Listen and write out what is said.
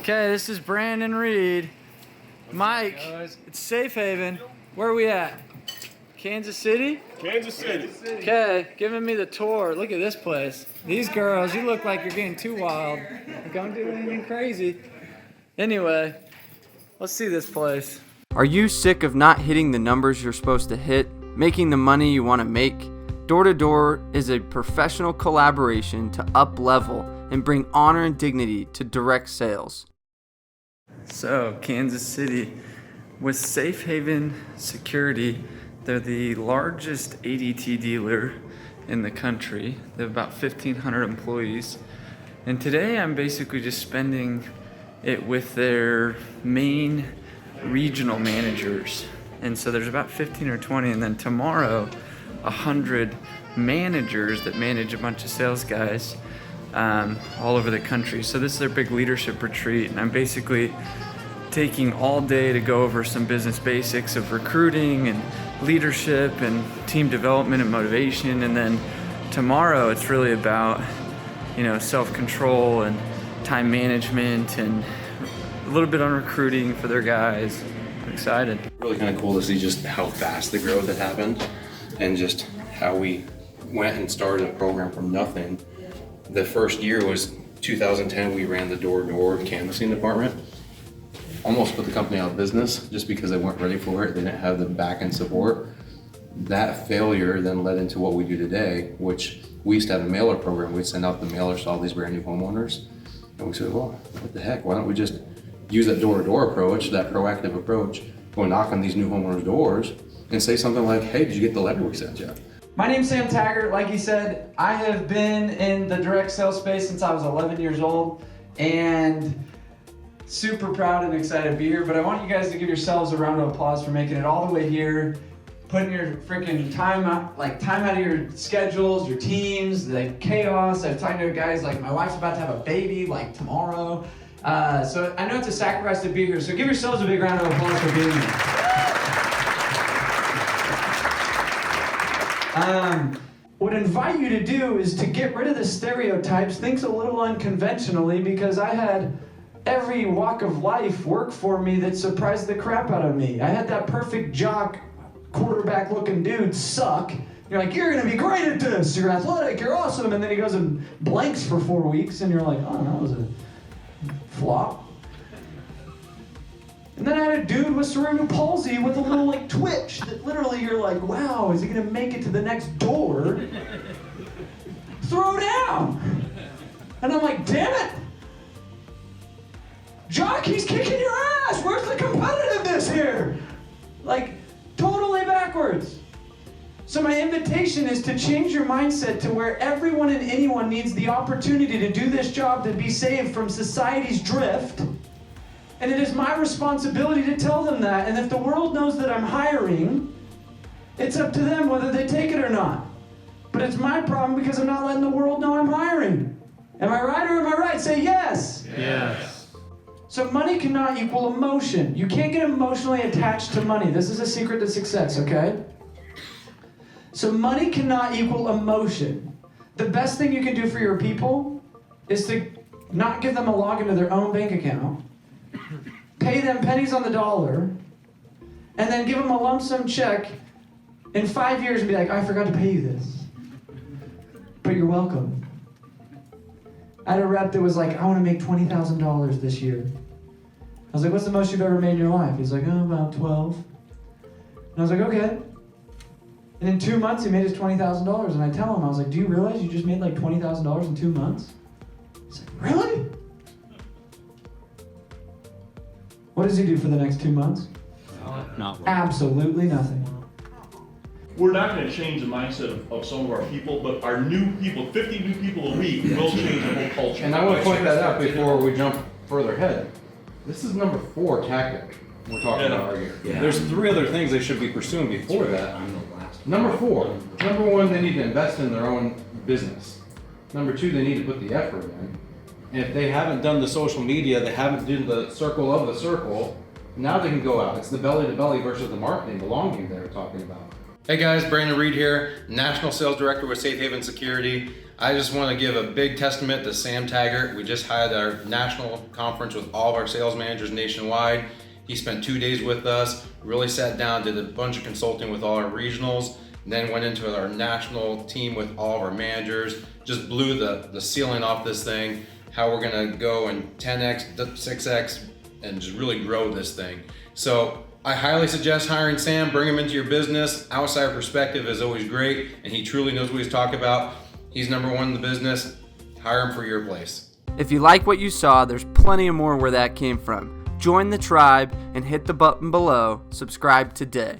Okay, this is Brandon Reed. Mike, it's Safe Haven. Where are we at? Kansas City? Kansas City. Okay, giving me the tour. Look at this place. These girls, you look like you're getting too wild. Don't do anything crazy. Anyway, let's see this place. Are you sick of not hitting the numbers you're supposed to hit, making the money you want to make? Door to Door is a professional collaboration to up-level and bring honor and dignity to direct sales. So, Kansas City, with Safe Haven Security, they're the largest ADT dealer in the country. They have about 1,500 employees. And today I'm basically just spending it with their main regional managers. And so there's about 15 or 20, and then tomorrow, 100 managers that manage a bunch of sales guys all over the country. So this is their big leadership retreat, and I'm basically taking all day to go over some business basics of recruiting and leadership and team development and motivation. And then tomorrow it's really about, self-control and time management and a little bit on recruiting for their guys. I'm excited. Really kind of cool to see just how fast the growth had happened and just how we went and started a program from nothing. The first year was 2010. We ran the door-to-door canvassing department. Almost put the company out of business just because they weren't ready for it. They didn't have the back-end support. That failure then led into what we do today, which we used to have a mailer program. We'd send out the mailers to all these brand new homeowners. And we said, well, what the heck? Why don't we just use that door-to-door approach, that proactive approach, go knock on these new homeowners' doors and say something like, hey, did you get the letter we sent you? My name's Sam Taggart. Like he said, I have been in the direct sales space since I was 11 years old, and super proud and excited to be here. But I want you guys to give yourselves a round of applause for making it all the way here, putting your freaking time out of your schedules, your teams, the chaos. I've talked to guys like my wife's about to have a baby tomorrow. So I know it's a sacrifice to be here. So give yourselves a big round of applause for being here. What I invite you to do is to get rid of the stereotypes, think a little unconventionally, because I had every walk of life work for me that surprised the crap out of me. I had that perfect jock, quarterback looking dude suck. You're like, you're gonna be great at this, you're athletic, you're awesome, and then he goes and blanks for 4 weeks, and you're like, oh, that was a flop. And then I had a dude with cerebral palsy with a little twitch that literally you're like, wow, is he gonna make it to the next door? Throw down. And I'm like, damn it. Jock, he's kicking your ass. Where's the competitiveness here? Totally backwards. So my invitation is to change your mindset to where everyone and anyone needs the opportunity to do this job, to be saved from society's drift. And it is my responsibility to tell them that. And if the world knows that I'm hiring, it's up to them whether they take it or not. But it's my problem because I'm not letting the world know I'm hiring. Am I right or am I right? Say yes. Yes. So money cannot equal emotion. You can't get emotionally attached to money. This is a secret to success, okay? So money cannot equal emotion. The best thing you can do for your people is to not give them a login to their own bank account, pay them pennies on the dollar, and then give them a lump sum check in 5 years and be like, I forgot to pay you this, but you're welcome. I had a rep that was like, I want to make $20,000 this year. I was like, what's the most you've ever made in your life? He's like, oh, about 12. And I was like, okay. And in 2 months, he made his $20,000. And I tell him, I was like, do you realize you just made $20,000 in 2 months? He's like, really? What does he do for the next 2 months? Absolutely nothing. We're not going to change the mindset of some of our people, but our new people, 50 new people a week, will change the whole culture. And I want to point that out before we jump further ahead. This is number 4 tactic we're talking about right here. Yeah. There's 3 other things they should be pursuing before that. Number 4, number 1, they need to invest in their own business. Number 2, they need to put the effort in. And if they haven't done the social media, they haven't done the circle of the circle, now they can go out. It's the belly to belly versus the marketing, the long game they were talking about. Hey guys, Brandon Reed here, National Sales Director with Safe Haven Security. I just want to give a big testament to Sam Taggart. We just had our national conference with all of our sales managers nationwide. He spent 2 days with us, really sat down, did a bunch of consulting with all our regionals, and then went into our national team with all of our managers, just blew the ceiling off this thing, how we're gonna go and 10x, 6x, and just really grow this thing. So I highly suggest hiring Sam, bring him into your business. Outside perspective is always great, and he truly knows what he's talking about. He's number one in the business. Hire him for your place. If you like what you saw, there's plenty of more where that came from. Join the tribe and hit the button below. Subscribe today.